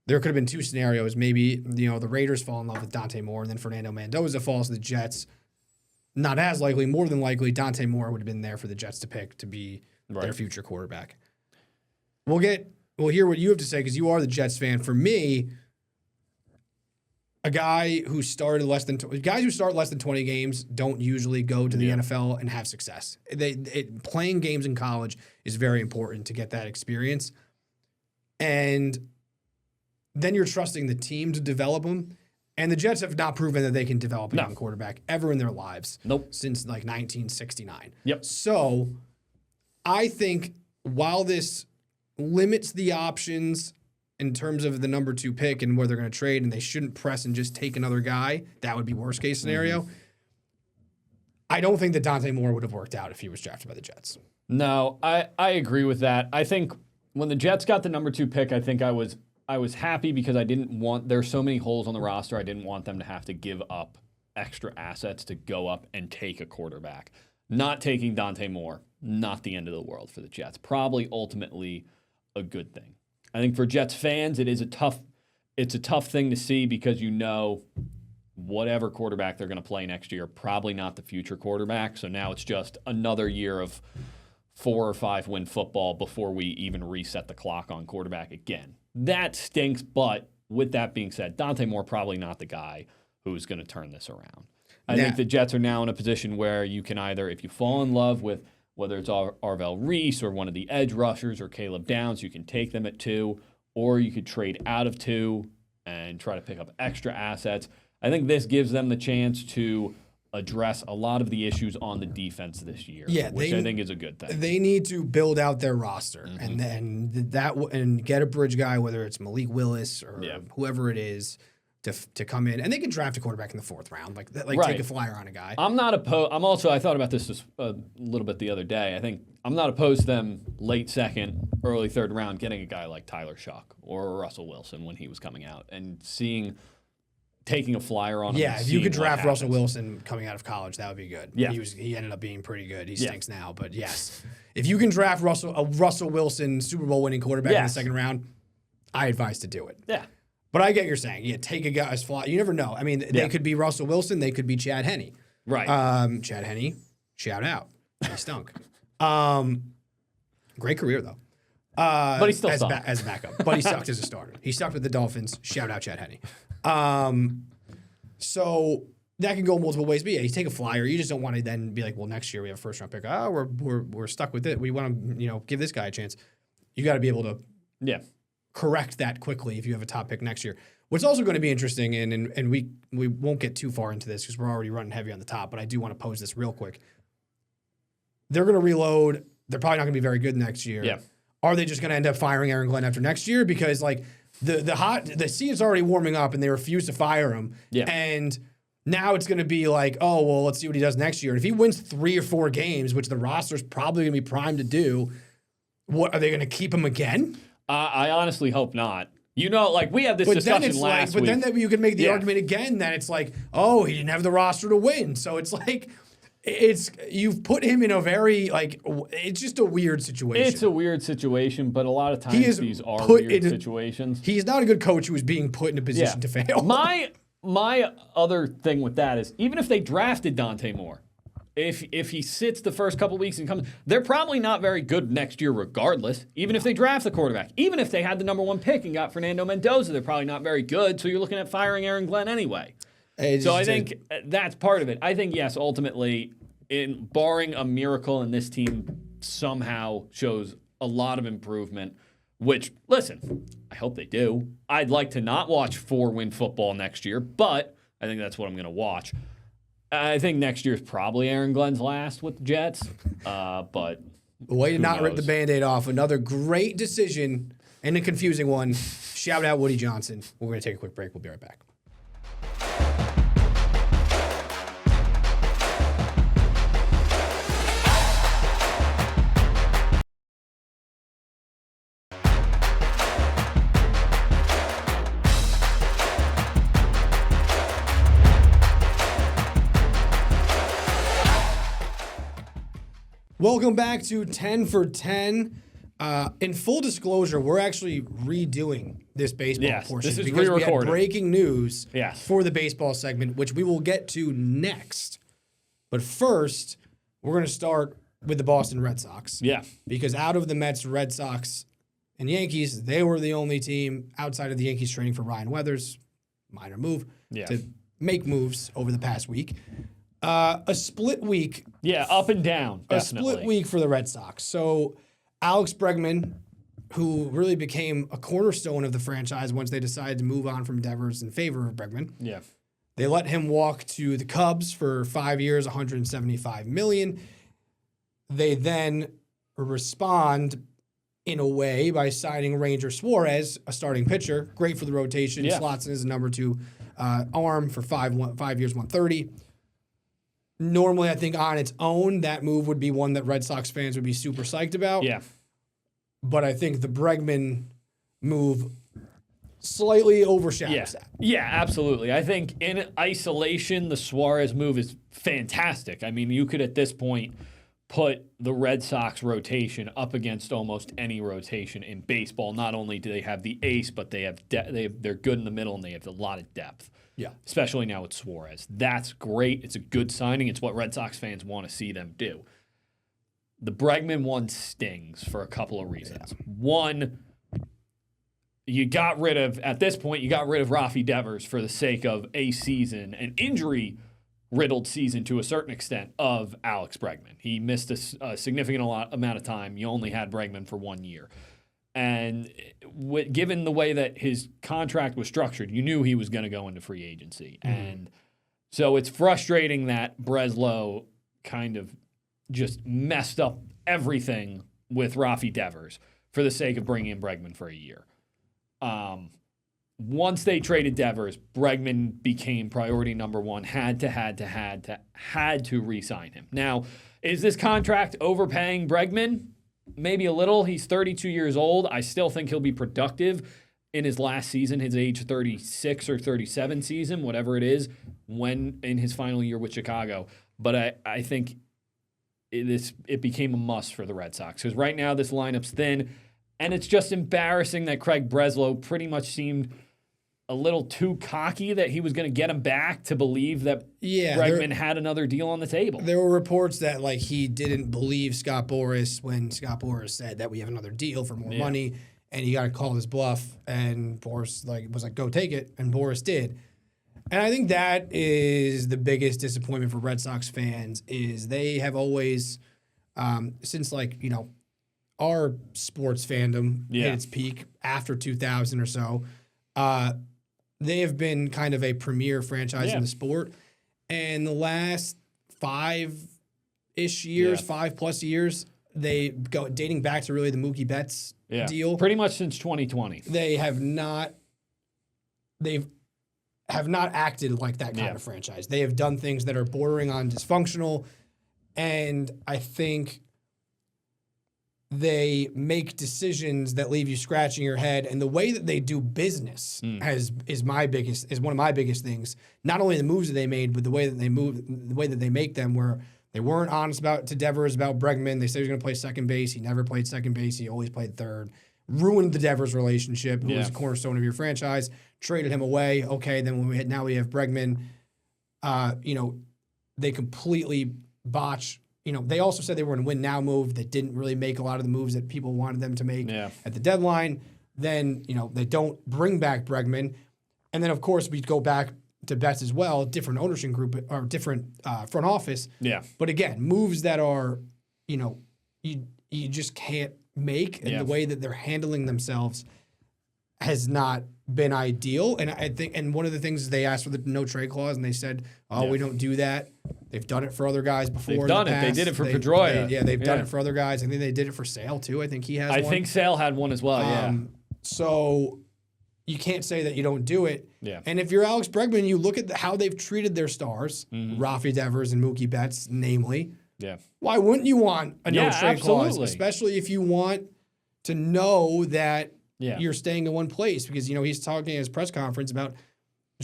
there could have been two scenarios. Maybe, the Raiders fall in love with Dante Moore, and then Fernando Mendoza falls to the Jets. Not as likely, more than likely, Dante Moore would have been there for the Jets to pick to be their future quarterback. We'll hear what you have to say because you are the Jets fan. For me, a guy who started guys who start less than 20 games don't usually go to the NFL and have success. Playing games in college is very important to get that experience, and then you're trusting the team to develop them. And the Jets have not proven that they can develop a young quarterback ever in their lives. Since like 1969. So I think while this limits the options in terms of the number 2 pick and where they're going to trade, and they shouldn't press and just take another guy, that would be worst case scenario. I don't think that Dante Moore would have worked out if he was drafted by the Jets. No, I agree with that. I think when the Jets got the number 2 pick, I think I was happy because there's so many holes on the roster. I didn't want them to have to give up extra assets to go up and take a quarterback. Not taking Dante Moore, not the end of the world for the Jets. Probably ultimately a good thing. I think for Jets fans, it's a tough thing to see because whatever quarterback they're going to play next year, probably not the future quarterback. So now it's just another year of 4 or 5 win football before we even reset the clock on quarterback again. That stinks, but with that being said, Dante Moore probably not the guy who's going to turn this around. I think the Jets are now in a position where you can either, if you fall in love with whether it's Arvell Reese or one of the edge rushers or Caleb Downs, you can take them at 2, or you could trade out of 2 and try to pick up extra assets. I think this gives them the chance to address a lot of the issues on the defense this year, which I think is a good thing. They need to build out their roster and then and get a bridge guy, whether it's Malik Willis or whoever it is, to come in, and they can draft a quarterback in the 4th round, take a flyer on a guy. I'm not opposed. I thought about this a little bit the other day. I think I'm not opposed to them late 2nd, early 3rd round getting a guy like Tyler Shuck or Russell Wilson when he was coming out and taking a flyer on him. Yeah, if you could draft Russell Wilson coming out of college, that would be good. Yeah. He ended up being pretty good. He stinks now, but yes. If you can draft a Russell Wilson Super Bowl winning quarterback in the 2nd round, I advise to do it. Yeah. But I get what you're saying. Yeah, take a guy's fly. You never know. I mean, they could be Russell Wilson. They could be Chad Henne. Right. Chad Henne, shout out. He stunk. Great career, though. But he still sucked. As a backup. But he sucked as a starter. He sucked with the Dolphins. Shout out Chad Henne. So that can go multiple ways. But yeah, you take a flyer. You just don't want to then be like, well, next year we have a 1st round pick. Oh, we're stuck with it. We want to give this guy a chance. You got to be able to correct that quickly if you have a top pick next year. What's also going to be interesting, and we won't get too far into this because we're already running heavy on the top, but I do want to pose this real quick. They're going to reload. They're probably not going to be very good next year. Yeah. Are they just going to end up firing Aaron Glenn after next year? Because the sea is already warming up and they refuse to fire him. Yeah. And now it's going to be like, oh, well, let's see what he does next year. And if he wins 3 or 4 games, which the roster's probably going to be primed to do, what are they going to keep him again? I honestly hope not. We had this discussion last week. But then you could make the argument again that it's like, oh, he didn't have the roster to win. So it's like, you've put him in a very, it's just a weird situation. It's a weird situation, but a lot of times these are weird situations. He's not a good coach who is being put in a position to fail. My other thing with that is, even if they drafted Dante Moore, if he sits the first couple weeks and comes, they're probably not very good next year regardless, even if they draft the quarterback. Even if they had the number 1 pick and got Fernando Mendoza, they're probably not very good, so you're looking at firing Aaron Glenn anyway. So I think that's part of it. I think, yes, ultimately, barring a miracle and this team somehow shows a lot of improvement, which, listen, I hope they do. I'd like to not watch 4-win football next year, but I think that's what I'm going to watch. I think next year's probably Aaron Glenn's last with the Jets, but way to not rip the Band-Aid off. Another great decision and a confusing one. Shout out Woody Johnson. We're going to take a quick break. We'll be right back. Welcome back to 10 for 10. In full disclosure, we're actually redoing this baseball portion. This is because we had re-recorded. breaking news Yes. for the baseball segment, which we will get to next. But first, we're going to start with the Boston Red Sox. Yeah. Because out of the Mets, Red Sox, and Yankees, they were the only team outside of the Yankees trading for Ryan Weathers, minor move, to make moves over the past week. A split week. Yeah, up and down, definitely. A split week for the Red Sox. So Alex Bregman, who really became a cornerstone of the franchise once they decided to move on from Devers in favor of Bregman. Yeah. They let him walk to the Cubs for 5 years, $175 million. They then respond in a way by signing Ranger Suarez, a starting pitcher, great for the rotation, slots in as a number 2 arm for 5 years, $130. Normally, I think on its own, that move would be one that Red Sox fans would be super psyched about. Yeah. But I think the Bregman move slightly overshadows that. Yeah, absolutely. I think in isolation, the Suarez move is fantastic. I mean, you could at this point put the Red Sox rotation up against almost any rotation in baseball. Not only do they have the ace, but they have they're good in the middle and they have a lot of depth. Yeah. Especially now with Suarez. That's great. It's a good signing. It's what Red Sox fans want to see them do. The Bregman one stings for a couple of reasons. One, at this point, you got rid of Rafi Devers for the sake of a season, an injury-riddled season to a certain extent of Alex Bregman. He missed a significant amount of time. You only had Bregman for 1 year. And given the way that his contract was structured, you knew he was going to go into free agency. Mm-hmm. And so it's frustrating that Breslow kind of just messed up everything with Rafi Devers for the sake of bringing in Bregman for a year. Once they traded Devers, Bregman became priority number 1, had to re-sign him. Now, is this contract overpaying Bregman? Maybe a little. He's 32 years old. I still think he'll be productive in his last season, his age 36 or 37 season, whatever it is, when in his final year with Chicago. But I think it became a must for the Red Sox because right now this lineup's thin, and it's just embarrassing that Craig Breslow pretty much seemed a little too cocky that he was going to get him back to believe that Bregman had another deal on the table. There were reports that he didn't believe Scott Boras when Scott Boras said that we have another deal for more money, and he got to call his bluff, and Boras was like, go take it, and Boras did. And I think that is the biggest disappointment for Red Sox fans is they have always, since our sports fandom hit its peak after 2000 or so, they have been kind of a premier franchise in the sport. And the last 5-ish years, 5+ years, they go dating back to really the Mookie Betts deal. Pretty much since 2020. They have not acted like that kind of franchise. They have done things that are bordering on dysfunctional, and I think they make decisions that leave you scratching your head. And the way that they do business is one of my biggest things. Not only the moves that they made, but the way that they move, the way that they make them, where they weren't honest to Devers about Bregman. They said he was going to play second base. He never played second base. He always played third. Ruined the Devers relationship, who was a cornerstone of your franchise. Traded him away. Okay, then now we have Bregman. They completely botch. They also said they were going to win now move that didn't really make a lot of the moves that people wanted them to make at the deadline. Then, they don't bring back Bregman. And then, of course, we go back to Betts as well, different ownership group or different front office. Yeah. But again, moves that are, you just can't make, and the way that they're handling themselves has not been ideal. And I think, and one of the things is they asked for the no trade clause, and they said, we don't do that. They've done it for other guys before. They've done it. They did it for Pedroia. They've done it for other guys. I think they did it for Sale too. I think he has one. I think Sale had one as well, So you can't say that you don't do it. Yeah. And if you're Alex Bregman, you look at how they've treated their stars, Rafi Devers and Mookie Betts, namely. Yeah. Why wouldn't you want a no trade clause? Especially if you want to know that you're staying in one place. Because, he's talking at his press conference about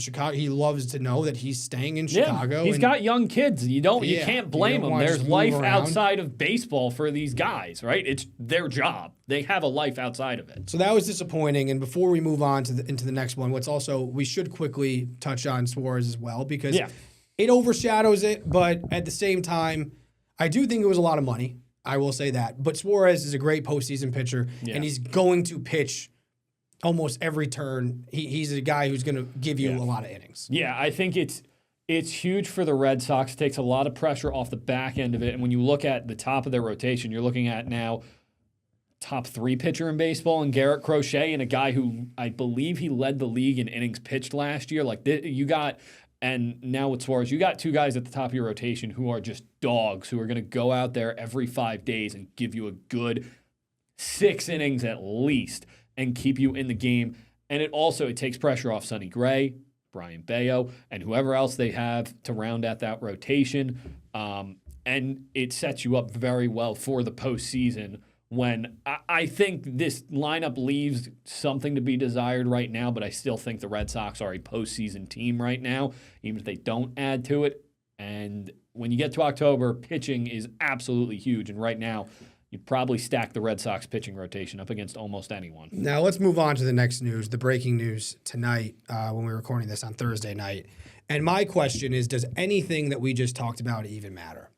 Chicago. He loves to know that he's staying in Chicago. He's got young kids. You can't blame him. There's life outside of baseball for these guys, right? It's their job. They have a life outside of it. So that was disappointing. And before we move on to into the next one, we should quickly touch on Suarez as well, because it overshadows it. But at the same time, I do think it was a lot of money. I will say that. But Suarez is a great postseason pitcher, and he's going to pitch almost every turn. He's a guy who's going to give you a lot of innings. Yeah, I think it's huge for the Red Sox. It takes a lot of pressure off the back end of it. And when you look at the top of their rotation, you're looking at now top 3 pitcher in baseball and Garrett Crochet, and a guy who I believe he led the league in innings pitched last year. And now with Suarez, you got 2 guys at the top of your rotation who are just dogs, who are going to go out there every 5 days and give you a good 6 innings at least and keep you in the game. And it takes pressure off Sonny Gray, Brian Bayo, and whoever else they have to round out that rotation. And it sets you up very well for the postseason, when I think this lineup leaves something to be desired right now, but I still think the Red Sox are a postseason team right now, even if they don't add to it. And when you get to October, pitching is absolutely huge. And right now, you'd probably stack the Red Sox pitching rotation up against almost anyone. Now let's move on to the next news, the breaking news tonight when we're recording this on Thursday night. And my question is, does anything that we just talked about even matter?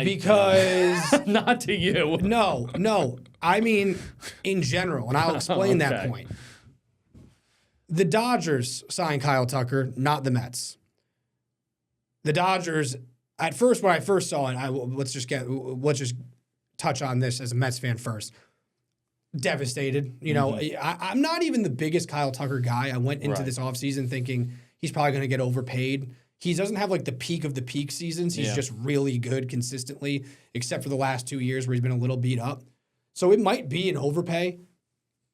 Because not to you. No. I mean, in general, and I'll explain that point. The Dodgers signed Kyle Tucker, not the Mets. The Dodgers, at first, when I first saw it, let's just touch on this as a Mets fan first. Devastated. You know, I'm not even the biggest Kyle Tucker guy. I went into this offseason thinking he's probably going to get overpaid. He doesn't have like the peak of the peak seasons. He's just really good consistently, except for the last 2 years where he's been a little beat up. So it might be an overpay,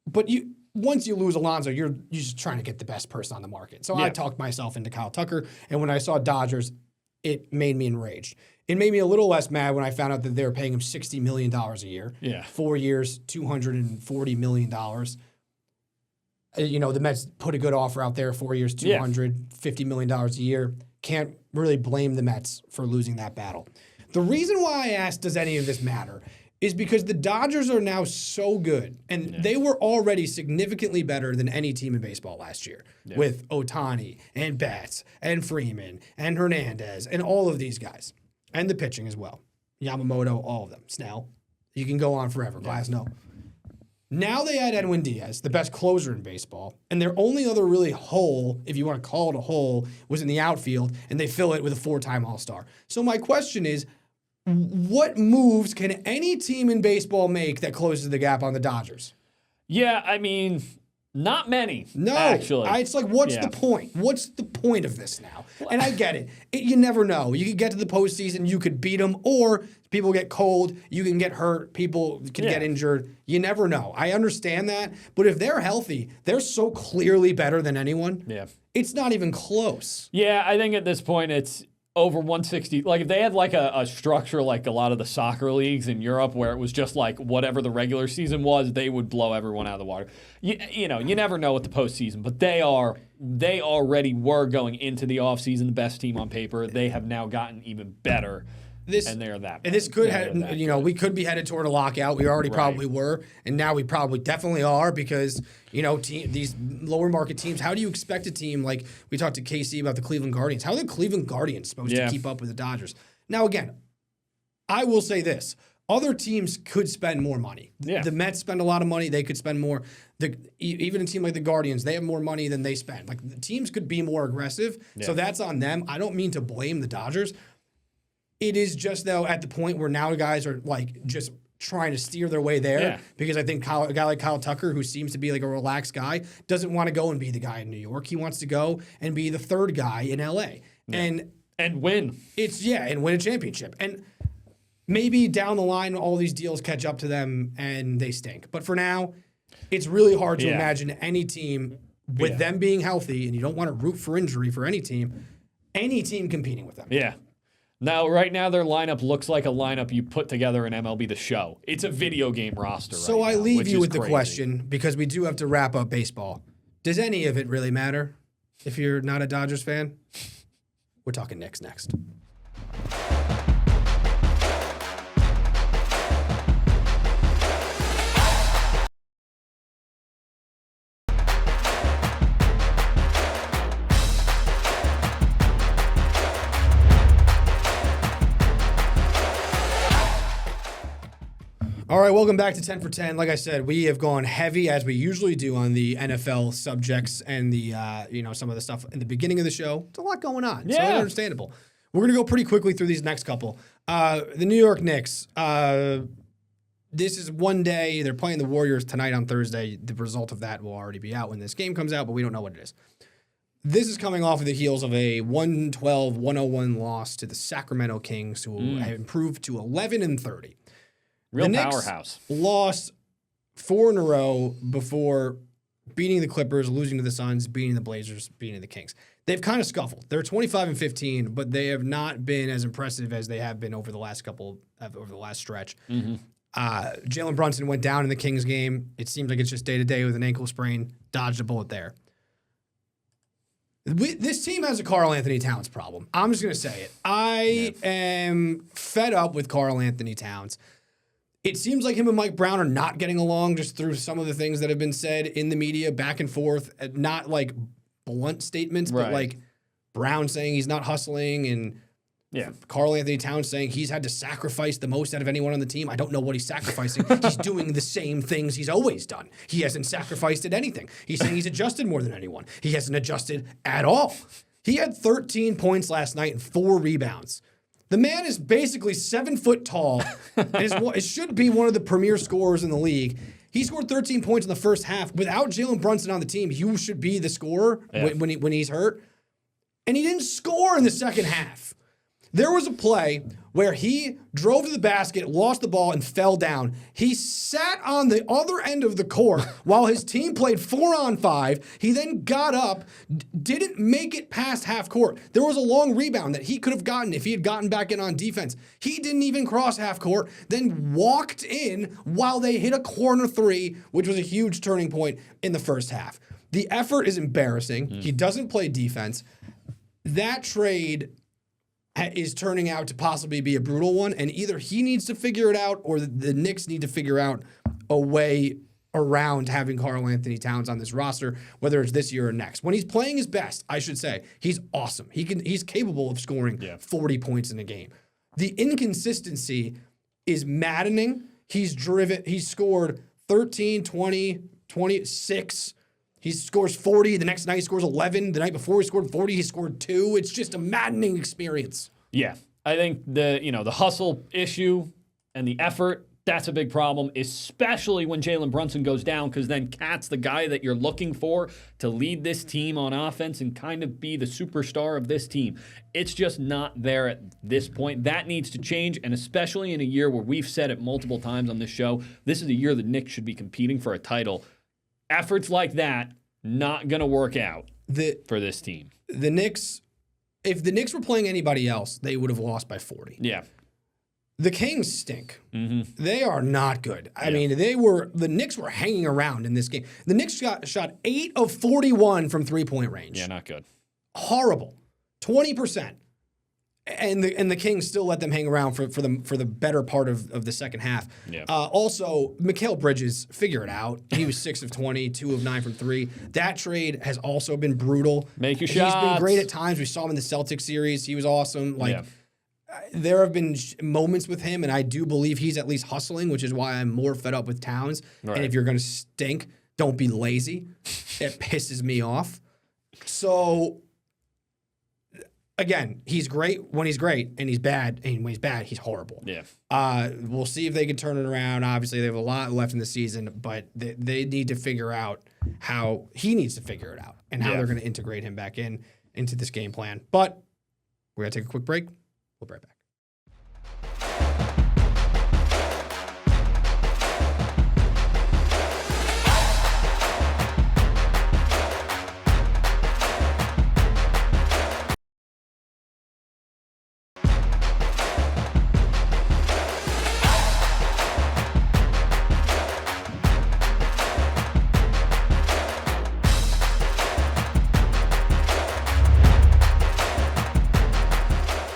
but once you lose Alonso, you're just trying to get the best person on the market. So I talked myself into Kyle Tucker, and when I saw Dodgers, it made me enraged. It made me a little less mad when I found out that they were paying him $60 million a year. 4 years, $240 million. The Mets put a good offer out there, 4 years, $250 million a year. Can't really blame the Mets for losing that battle. The reason why I asked, does any of this matter, is because the Dodgers are now so good, and they were already significantly better than any team in baseball last year, with Ohtani and Betts and Freeman and Hernandez and all of these guys, and the pitching as well. Yamamoto, all of them. Snell. You can go on forever. Glasnow. Now they add Edwin Diaz, the best closer in baseball, and their only other really hole, if you want to call it a hole, was in the outfield, and they fill it with a 4-time All-Star. So my question is, what moves can any team in baseball make that closes the gap on the Dodgers? Yeah, I mean, not many. No, actually. It's like, what's the point? What's the point of this now? And I get it. You never know. You could get to the postseason, you could beat them, or people get cold, you can get hurt, people can get injured. You never know. I understand that. But if they're healthy, they're so clearly better than anyone. Yeah. It's not even close. Yeah, I think at this point it's over 160. Like if they had like a structure like a lot of the soccer leagues in Europe where it was just like whatever the regular season was, they would blow everyone out of the water. You never know with the postseason, but they already were going into the offseason the best team on paper. They have now gotten even better. And they are that. And this could we could be headed toward a lockout. We already probably were, and now we probably definitely are because these lower market teams. How do you expect a team like we talked to KC about the Cleveland Guardians? How are the Cleveland Guardians supposed to keep up with the Dodgers? Now again, I will say this: other teams could spend more money. Yeah. The Mets spend a lot of money; they could spend more. Even a team like the Guardians, they have more money than they spend. Like the teams could be more aggressive, so that's on them. I don't mean to blame the Dodgers. It is just, though, at the point where now the guys are, like, just trying to steer their way there because I think a guy like Kyle Tucker, who seems to be, like, a relaxed guy, doesn't want to go and be the guy in New York. He wants to go and be the third guy in L.A. And win. And win a championship. And maybe down the line, all these deals catch up to them and they stink. But for now, it's really hard to imagine any team with them being healthy, and you don't want to root for injury for any team competing with them. Yeah. Now, right now, their lineup looks like a lineup you put together in MLB The Show. It's a video game roster So right I now, leave you with crazy. the question, because we do have to wrap up baseball. Does any of it really matter? if you're not a Dodgers fan. We're talking Knicks next. All right, welcome back to 10 for 10. Like I said, we have gone heavy as we usually do on the NFL subjects and the some of the stuff in the beginning of the show. It's a lot going on. Yeah. So it's understandable. We're going to go pretty quickly through these next couple. The New York Knicks. This is one day. They're playing the Warriors tonight on Thursday. The result of that will already be out when this game comes out, but we don't know what it is. This is coming off of the heels of a 112-101 loss to the Sacramento Kings, who have improved to 11-30. Real the powerhouse. Knicks lost 4 in a row before beating the Clippers, losing to the Suns, beating the Blazers, beating the Kings. They've kind of scuffled. They're 25-15, but they have not been as impressive as they have been over the last stretch. Mm-hmm. Jalen Brunson went down in the Kings game. It seems like it's just day-to-day with an ankle sprain. Dodged a bullet there. This team has a Karl Anthony Towns problem. I'm just going to say it. I am fed up with Karl Anthony Towns. It seems like him and Mike Brown are not getting along just through some of the things that have been said in the media back and forth. Not like blunt statements, but like Brown saying he's not hustling and Karl Anthony Towns saying he's had to sacrifice the most out of anyone on the team. I don't know what he's sacrificing. He's doing the same things he's always done. He hasn't sacrificed at anything. He's saying he's adjusted more than anyone. He hasn't adjusted at all. He had 13 points last night and 4 rebounds. The man is basically 7 foot tall and it should be one of the premier scorers in the league. He scored 13 points in the first half. Without Jalen Brunson on the team, you should be the scorer when he's hurt. And he didn't score in the second half. There was a play where he drove to the basket, lost the ball, and fell down. He sat on the other end of the court while his team played 4-on-5. He then got up, didn't make it past half court. There was a long rebound that he could have gotten if he had gotten back in on defense. He didn't even cross half court, then walked in while they hit a corner 3, which was a huge turning point in the first half. The effort is embarrassing. He doesn't play defense. That trade is turning out to possibly be a brutal one, and either he needs to figure it out or the Knicks need to figure out a way around having Karl Anthony Towns on this roster, whether it's this year or next. When he's playing his best, I should say, he's awesome. He's capable of scoring 40 points in a game. The inconsistency is maddening. He's scored 13, 20, 26. He scores 40. The next night he scores 11. The night before he scored 40. He scored 2. It's just a maddening experience. Yeah. I think the hustle issue and the effort, that's a big problem, especially when Jalen Brunson goes down, because then Cat's the guy that you're looking for to lead this team on offense and kind of be the superstar of this team. It's just not there at this point. That needs to change, and especially in a year where we've said it multiple times on this show, this is a year the Knicks should be competing for a title. Efforts like that, not going to work out for this team. The Knicks, if the Knicks were playing anybody else, they would have lost by 40. Yeah. The Kings stink. Mm-hmm. They are not good. I mean, the Knicks were hanging around in this game. The Knicks shot 8 of 41 from three-point range. Yeah, not good. Horrible. 20%. And the Kings still let them hang around for the better part of the second half. Yeah. Also, Mikal Bridges, figure it out. He was 6 of 20, 2 of 9 from 3. That trade has also been brutal. Make your shots. He's been great at times. We saw him in the Celtics series. He was awesome. There have been moments with him, and I do believe he's at least hustling, which is why I'm more fed up with Towns. Right. And if you're going to stink, don't be lazy. It pisses me off. So, again, he's great when he's great, and he's bad. And when he's bad, he's horrible. Yeah. We'll see if they can turn it around. Obviously, they have a lot left in the season, but they need to figure out how he needs to figure it out and how they're going to integrate him back into this game plan. But we're going to take a quick break. We'll be right back.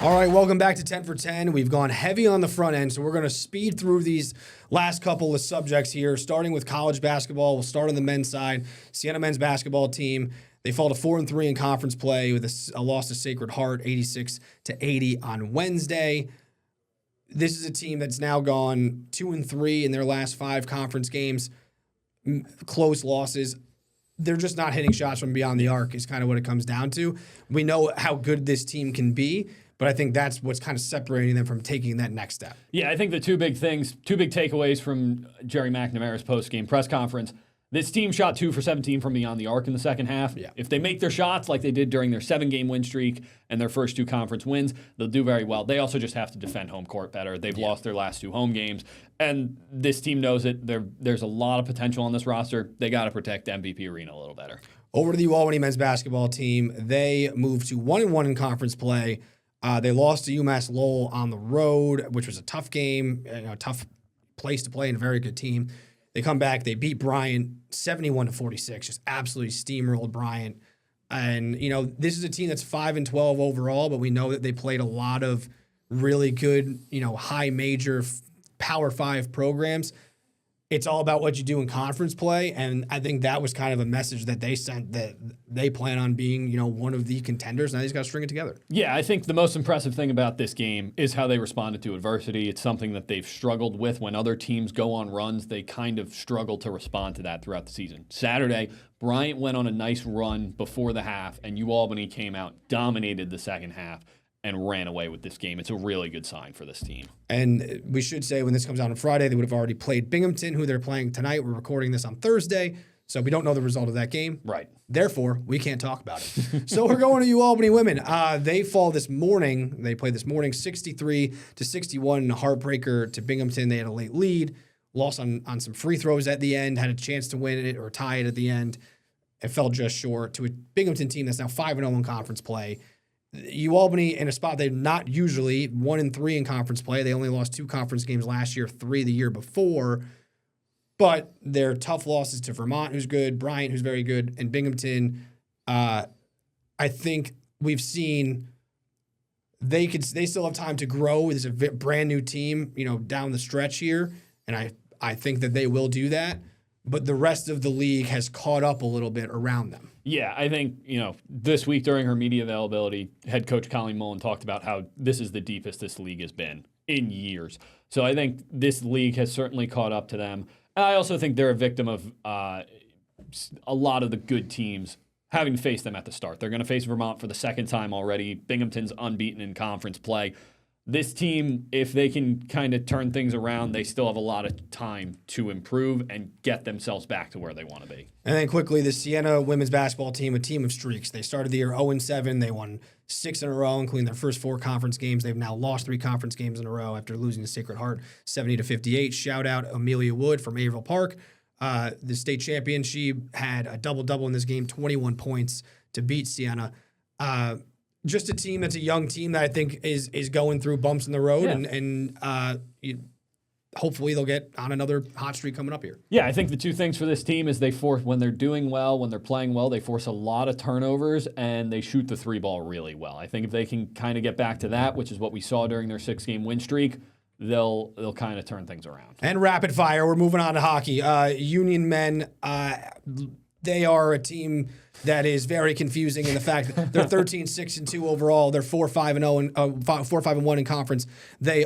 All right, welcome back to 10 for 10. We've gone heavy on the front end, so we're going to speed through these last couple of subjects here, starting with college basketball. We'll start on the men's side. Siena men's basketball team, they fall to 4-3 in conference play with a loss to Sacred Heart, 86-80 on Wednesday. This is a team that's now gone 2-3 in their last 5 conference games, close losses. They're just not hitting shots from beyond the arc is kind of what it comes down to. We know how good this team can be, but I think that's what's kind of separating them from taking that next step. Yeah, I think the two big takeaways from Jerry McNamara's post-game press conference, this team shot 2 for 17 from beyond the arc in the second half. Yeah. If they make their shots like they did during their 7-game win streak and their first 2 conference wins, they'll do very well. They also just have to defend home court better. They've lost their last 2 home games, and this team knows it. There's a lot of potential on this roster. They got to protect MVP Arena a little better. Over to the Albany men's basketball team. They moved to 1-1 in conference play. They lost to UMass Lowell on the road, which was a tough game, a tough place to play and a very good team. They come back, they beat Bryant 71-46, just absolutely steamrolled Bryant. And, this is a team that's 5-12 overall, but we know that they played a lot of really good, high major Power 5 programs. It's all about what you do in conference play, and I think that was kind of a message that they sent that they plan on being, one of the contenders. Now they just got to string it together. Yeah, I think the most impressive thing about this game is how they responded to adversity. It's something that they've struggled with. When other teams go on runs, they kind of struggle to respond to that throughout the season. Saturday, Bryant went on a nice run before the half, and UAlbany came out, dominated the second half, and ran away with this game. It's a really good sign for this team. And we should say when this comes out on Friday, they would have already played Binghamton, who they're playing tonight. We're recording this on Thursday, so we don't know the result of that game. Right. Therefore, we can't talk about it. So we're going to UAlbany women. They fall this morning. They played this morning 63-61, a heartbreaker to Binghamton. They had a late lead, lost on some free throws at the end, had a chance to win it or tie it at the end. It fell just short to a Binghamton team that's now 5-0 in conference play. UAlbany in a spot they're not usually 1-3 in conference play. They only lost 2 conference games last year, 3 the year before. But they're tough losses to Vermont, who's good, Bryant, who's very good, and Binghamton. I think we've seen they still have time to grow. It's a brand new team, down the stretch here, and I think that they will do that. But the rest of the league has caught up a little bit around them. Yeah, I think, this week during her media availability, head coach Colleen Mullen talked about how this is the deepest this league has been in years. So I think this league has certainly caught up to them. And I also think they're a victim of a lot of the good teams having faced them at the start. They're going to face Vermont for the second time already. Binghamton's unbeaten in conference play. This team, if they can kind of turn things around, they still have a lot of time to improve and get themselves back to where they want to be. And then quickly, the Siena women's basketball team, a team of streaks. They started the year 0-7. They won 6 in a row, including their first 4 conference games. They've now lost 3 conference games in a row after losing to Sacred Heart 70-58. Shout out Amelia Wood from Averil Park. The state champion, she had a double-double in this game, 21 points to beat Siena. Just a team that's a young team that I think is going through bumps in the road, and hopefully they'll get on another hot streak coming up here. Yeah, I think the two things for this team is when they're doing well, when they're playing well, they force a lot of turnovers and they shoot the 3 ball really well. I think if they can kind of get back to that, which is what we saw during their 6-game win streak, they'll kind of turn things around. And rapid fire, we're moving on to hockey. Union men, they are a team that is very confusing in the fact that they're 13-6-2 overall. They're 4-5-0 and 4-5-1 in conference. They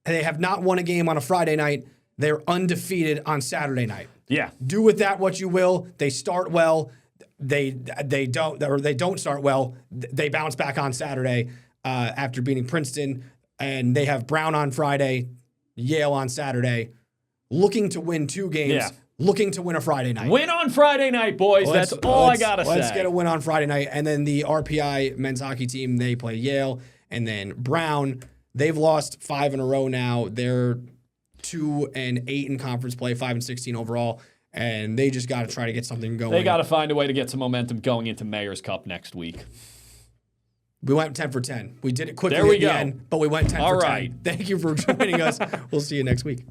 have not won a game on a Friday night. They're undefeated on Saturday night. Yeah. Do with that what you will. They start well. They don't start well. They bounce back on Saturday after beating Princeton, and they have Brown on Friday, Yale on Saturday, looking to win 2 games. Yeah. Looking to win a Friday night. Win on Friday night, boys. That's all I got to say. Let's get a win on Friday night. And then the RPI men's hockey team, they play Yale. And then Brown, they've lost 5 in a row now. They're 2-8 in conference play, 5-16 overall. And they just got to try to get something going. They got to find a way to get some momentum going into Mayor's Cup next week. We went 10 for 10. We did it quickly there we at go. the end, but we went 10 all for 10. right. Thank you for joining us. We'll see you next week.